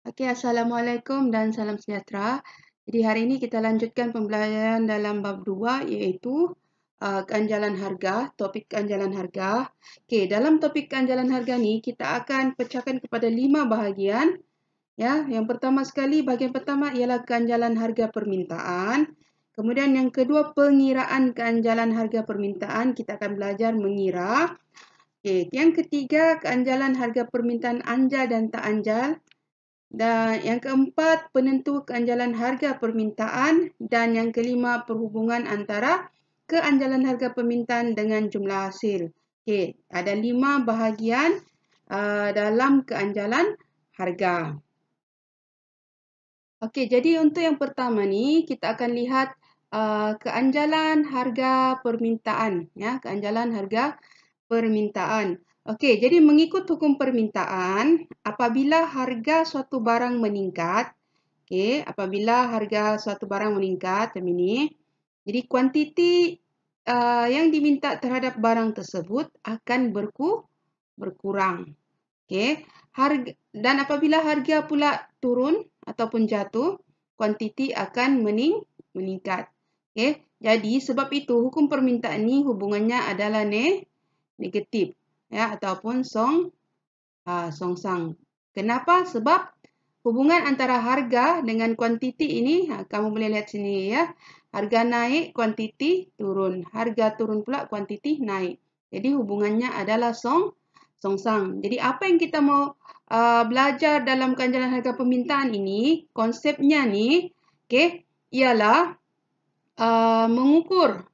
Okey, Assalamualaikum dan salam sejahtera. Jadi hari ini kita lanjutkan pembelajaran dalam bab 2 iaitu ganjalan harga, topik ganjalan harga. Okey, dalam topik ganjalan harga ni kita akan pecahkan kepada 5 bahagian. Ya, yang pertama sekali, bahagian pertama ialah ganjalan harga permintaan. Kemudian yang kedua, pengiraan ganjalan harga permintaan. Kita akan belajar mengira. Okey, yang ketiga, ganjalan harga permintaan anjal dan tak anjal. Dan yang keempat, penentu keanjalan harga permintaan. Dan yang kelima, perhubungan antara keanjalan harga permintaan dengan jumlah hasil. Okey, ada 5 bahagian dalam keanjalan harga. Okey, jadi untuk yang pertama ni, kita akan lihat keanjalan harga permintaan. Ya, keanjalan harga permintaan. Okey, jadi mengikut hukum permintaan, apabila harga suatu barang meningkat, apabila harga suatu barang meningkat, macam ini, jadi kuantiti yang diminta terhadap barang tersebut akan berkurang. Dan apabila harga pula turun ataupun jatuh, kuantiti akan meningkat. Jadi sebab itu hukum permintaan ni hubungannya adalah negatif, ya, ataupun songsang. Kenapa? Sebab hubungan antara harga dengan kuantiti ini, kamu boleh lihat sini ya. Harga naik, kuantiti turun. Harga turun pula, kuantiti naik. Jadi hubungannya adalah songsang. Jadi apa yang kita mau belajar dalam ganjalan harga permintaan ini, konsepnya ni, ialah mengukur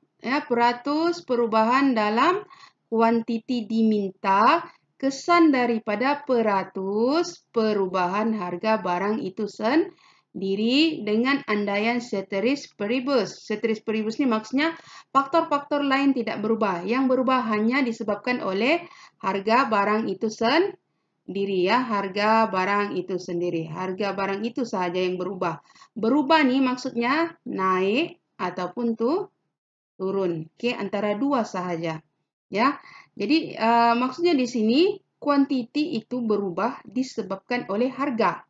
peratus perubahan dalam kuantiti diminta kesan daripada peratus perubahan harga barang itu sendiri dengan andaian ceteris paribus. Ceteris paribus ni maksudnya faktor-faktor lain tidak berubah. Yang berubah hanya disebabkan oleh harga barang itu sendiri, ya. Harga barang itu sendiri. Harga barang itu sahaja yang berubah. Berubah ni maksudnya naik ataupun turun. Antara dua sahaja. Ya. Jadi maksudnya di sini kuantiti itu berubah disebabkan oleh harga.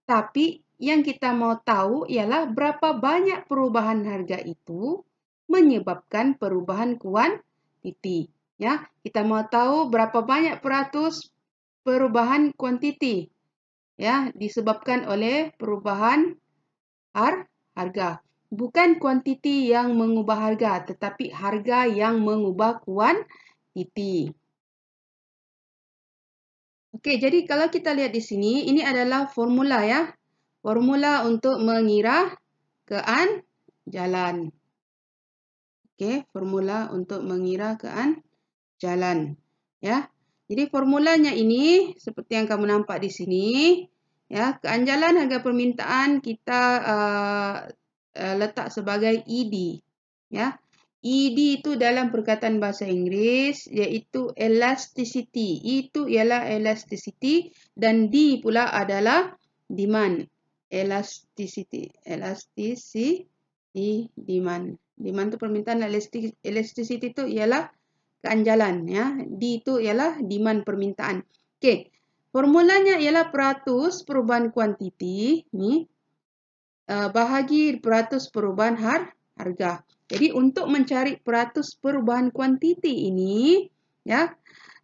Tapi yang kita mau tahu ialah berapa banyak perubahan harga itu menyebabkan perubahan kuantiti. Ya, kita mau tahu berapa banyak peratus perubahan kuantiti, ya, disebabkan oleh perubahan harga. Bukan kuantiti yang mengubah harga, tetapi harga yang mengubah kuantiti. Okey, jadi kalau kita lihat di sini, ini adalah formula, ya. Formula untuk mengira keanjalan. Okey, formula untuk mengira keanjalan. Ya. Jadi formulanya ini seperti yang kamu nampak di sini, ya. Keanjalan harga permintaan kita letak sebagai ED, ya. ED itu dalam perkataan bahasa Inggeris iaitu elasticity. Itu ialah elasticity dan D pula adalah demand. Elasticity demand. Demand itu permintaan, elasticity itu ialah keanjalan, ya. D itu ialah demand permintaan. Okey. Formulanya ialah peratus perubahan kuantiti ni bahagi peratus perubahan harga. Jadi untuk mencari peratus perubahan kuantiti ini, ya,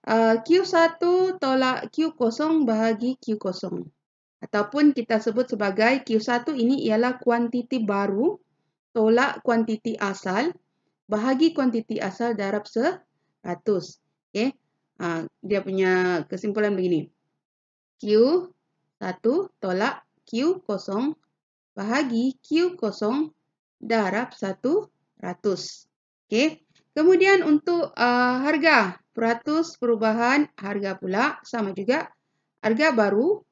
Q1 tolak Q0 bahagi Q0. Ataupun kita sebut sebagai Q1 ini ialah kuantiti baru tolak kuantiti asal bahagi kuantiti asal darab 100. Dia punya kesimpulan begini. Q1 tolak Q0 bahagi Q0 darab 100. Kemudian untuk harga, peratus perubahan harga pula sama juga. Harga baru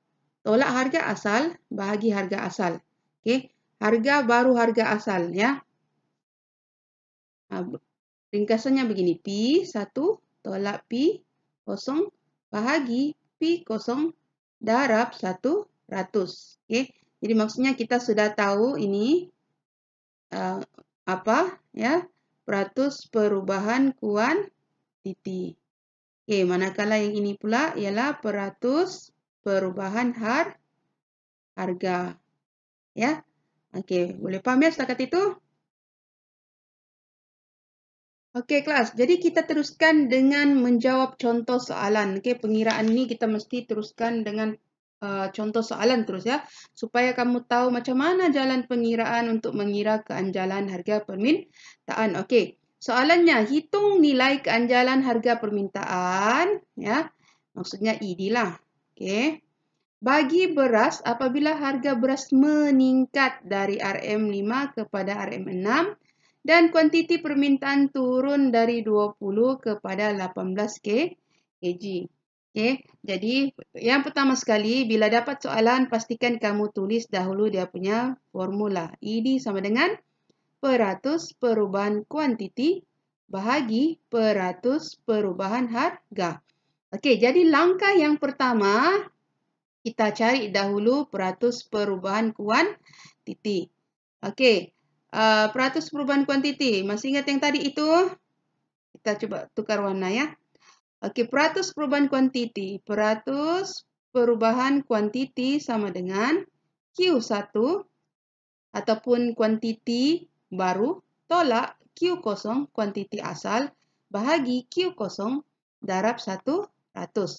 tolak harga asal bahagi harga asal. Harga baru harga asal, ya. Ringkasannya begini. P1 tolak P0 bahagi P0 darab 100. Jadi maksudnya kita sudah tahu ini apa, ya, peratus perubahan kuantiti. Manakala yang ini pula ialah peratus perubahan harga. Ya. Oke, boleh paham ya setakat itu? Oke, kelas. Jadi kita teruskan dengan menjawab contoh soalan. Oke, pengiraan ini kita mesti teruskan dengan contoh soalan terus ya. Supaya kamu tahu macam mana jalan pengiraan untuk mengira keanjalan harga permintaan. Oke, soalannya hitung nilai keanjalan harga permintaan. Ya, maksudnya ID lah. Oke. Bagi beras, apabila harga beras meningkat dari RM5 kepada RM6 dan kuantiti permintaan turun dari 20 kepada 18 kg. Okay. Jadi, yang pertama sekali, bila dapat soalan, pastikan kamu tulis dahulu dia punya formula. ID sama dengan peratus perubahan kuantiti bahagi peratus perubahan harga. Okey, jadi langkah yang pertama, kita cari dahulu peratus perubahan kuantiti. Okey, peratus perubahan kuantiti. Masih ingat yang tadi itu? Kita coba tukar warna ya. Okey, peratus perubahan kuantiti. Peratus perubahan kuantiti sama dengan Q1 ataupun kuantiti baru tolak Q0 kuantiti asal bahagi Q0 darab 100.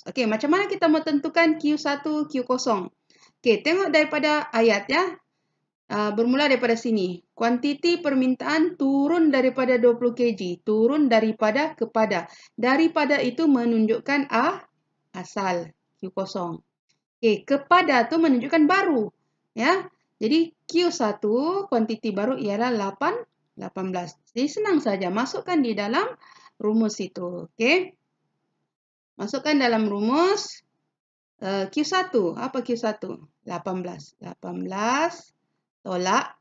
Okey, macam mana kita mau tentukan Q1, Q0? Okey, tengok daripada ayat ya. Bermula daripada sini. Kuantiti permintaan turun daripada 20 kg. Turun daripada kepada. Daripada itu menunjukkan asal Q0. Okey, kepada tu menunjukkan baru. Ya. Jadi Q1 kuantiti baru ialah 18. Jadi senang saja masukkan di dalam rumus itu. Okey. Masukkan dalam rumus Q1. Apa Q1? 18. 18 tolak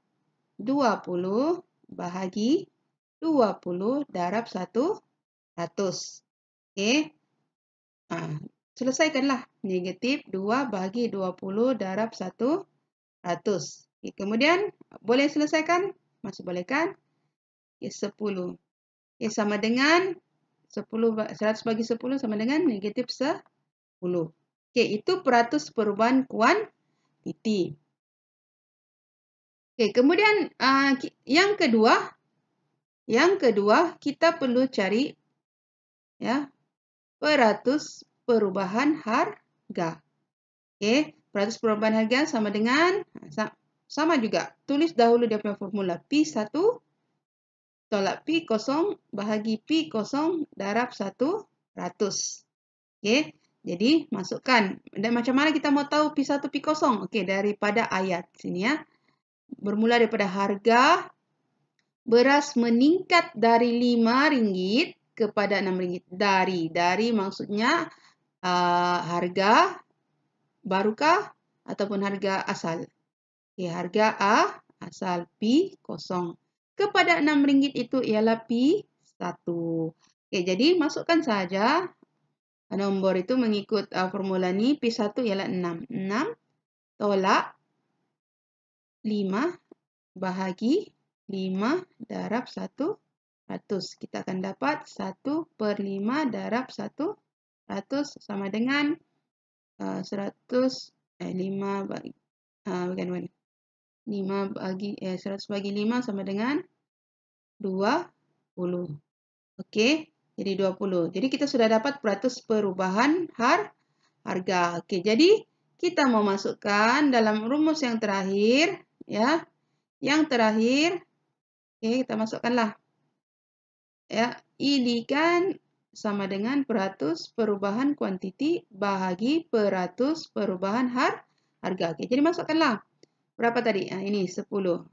20 bahagi 20 darab 100. Okey. Selesaikanlah. Negatif 2 bahagi 20 darab 100. Okay. Kemudian, boleh selesaikan? Masih boleh kan? Okay, 10. Okay, sama dengan 100 bagi 10 sama dengan negatif 10. Okey, itu peratus perubahan kuantiti. Okey, kemudian yang kedua kita perlu cari ya peratus perubahan harga. Okey, peratus perubahan harga sama dengan sama juga. Tulis dahulu dia punya formula P1 tolak P0 bahagi P0 darab 100. Okey. Jadi, masukkan. Dan macam mana kita mau tahu P1, P0? Okey, daripada ayat sini ya. Bermula daripada harga beras meningkat dari RM5 kepada RM6. Dari maksudnya harga barukah ataupun harga asal. Okey, harga asal P0. Kepada RM6 itu ialah P1. Okey, jadi masukkan saja nombor itu mengikut formula ni. P1 ialah 6. 6 tolak 5 bahagi 5 darab 100. Kita akan dapat 1/5 darab 100 sama dengan 100. 5 bagi 100 bagi 5 sama dengan 20. Okey. Jadi 20. Jadi kita sudah dapat peratus perubahan harga. Okey, jadi kita mau masukkan dalam rumus yang terakhir ya. Yang terakhir, okey, kita masukkanlah. Ya, ID kan sama dengan peratus perubahan kuantiti bahagi peratus perubahan harga. Okey, jadi masukkanlah. Berapa tadi? Ini 10.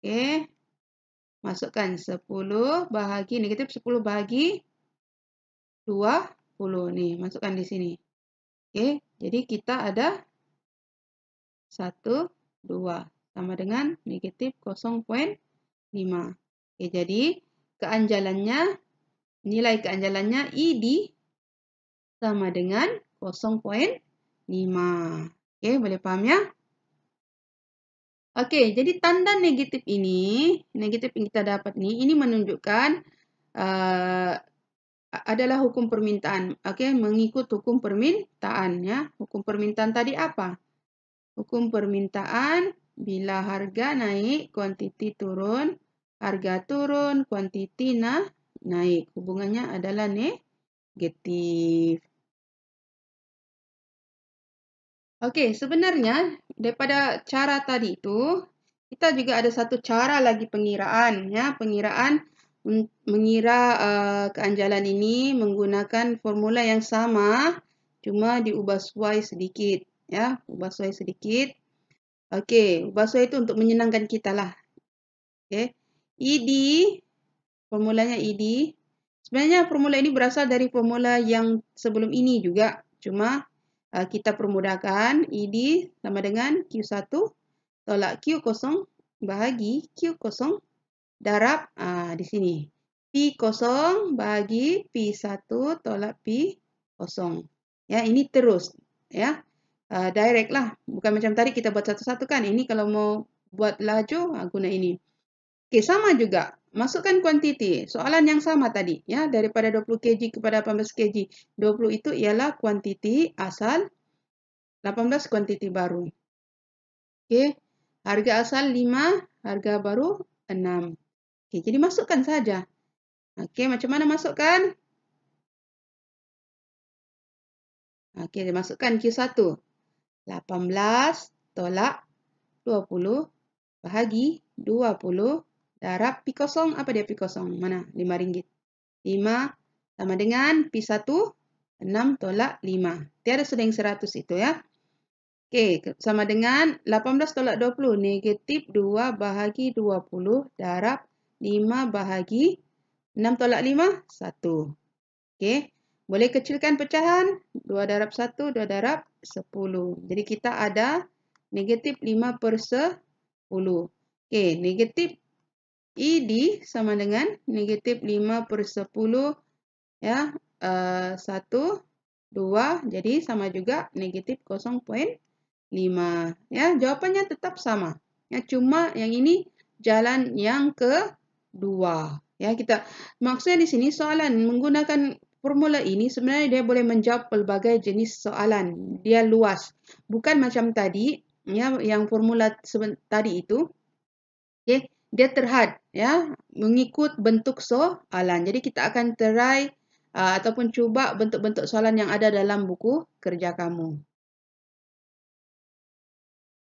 Okey. Masukkan 10 bahagi negatif 10 bahagi 20 nih, masukkan di sini. Okey, jadi kita ada 1, 2 sama dengan negatif 0,5. Okey, jadi nilai keanjalannya ID sama dengan 0,5. Okey, boleh paham ya? Okey, jadi tanda negatif ini, negatif yang kita dapat ini menunjukkan adalah hukum permintaan. Okey, mengikut hukum permintaan ya. Hukum permintaan tadi apa? Hukum permintaan, bila harga naik, kuantiti turun. Harga turun, kuantiti naik. Hubungannya adalah negatif. Okey, sebenarnya daripada cara tadi itu, kita juga ada satu cara lagi pengiraan. Ya, pengiraan mengira keanjalan ini menggunakan formula yang sama, cuma diubah suai sedikit. Ya, ubah suai sedikit. Okey, ubah suai itu untuk menyenangkan kita lah. Okey, ED, formulanya ED. Sebenarnya formula ini berasal dari formula yang sebelum ini juga, cuma kita permudahkan. ED sama dengan Q1 tolak Q0 bahagi Q0 darab di sini. P0 bahagi P1 tolak P0. Ya, ini terus. Ya, direct lah. Bukan macam tadi kita buat satu-satu kan. Ini kalau mau buat laju, guna ini. Okey, sama juga. Masukkan kuantiti. Soalan yang sama tadi. Ya, daripada 20 kg kepada 18 kg. 20 itu ialah kuantiti asal, 18 kuantiti baru. Okey, harga asal 5, harga baru 6. Okey, jadi masukkan saja. Okey, macam mana masukkan? Okey, masukkan Q1. 18 tolak 20 bahagi 20 darab P0. Apa dia P0? Mana? RM5. 5 sama dengan P1, 6 tolak 5. Tiada sudah yang 100 itu ya. Okey, sama dengan 18 tolak 20. Negatif 2 bahagi 20 darab 5 bahagi 6 tolak 5, 1. Okey, boleh kecilkan pecahan. 2 darab 1, 2 darab 10. Jadi kita ada negatif 5/10. Okey, negatif ED sama dengan negatif 5/10. Ya, 1, 2. Jadi sama juga negatif 0,5. Ya, jawapannya tetap sama. Ya, cuma yang ini jalan yang kedua. Ya, maksudnya di sini soalan menggunakan formula ini sebenarnya dia boleh menjawab pelbagai jenis soalan. Dia luas. Bukan macam tadi, ya, yang formula tadi itu. Okey, dia terhad, ya, mengikut bentuk soalan. Jadi kita akan try ataupun cuba bentuk-bentuk soalan yang ada dalam buku kerja kamu.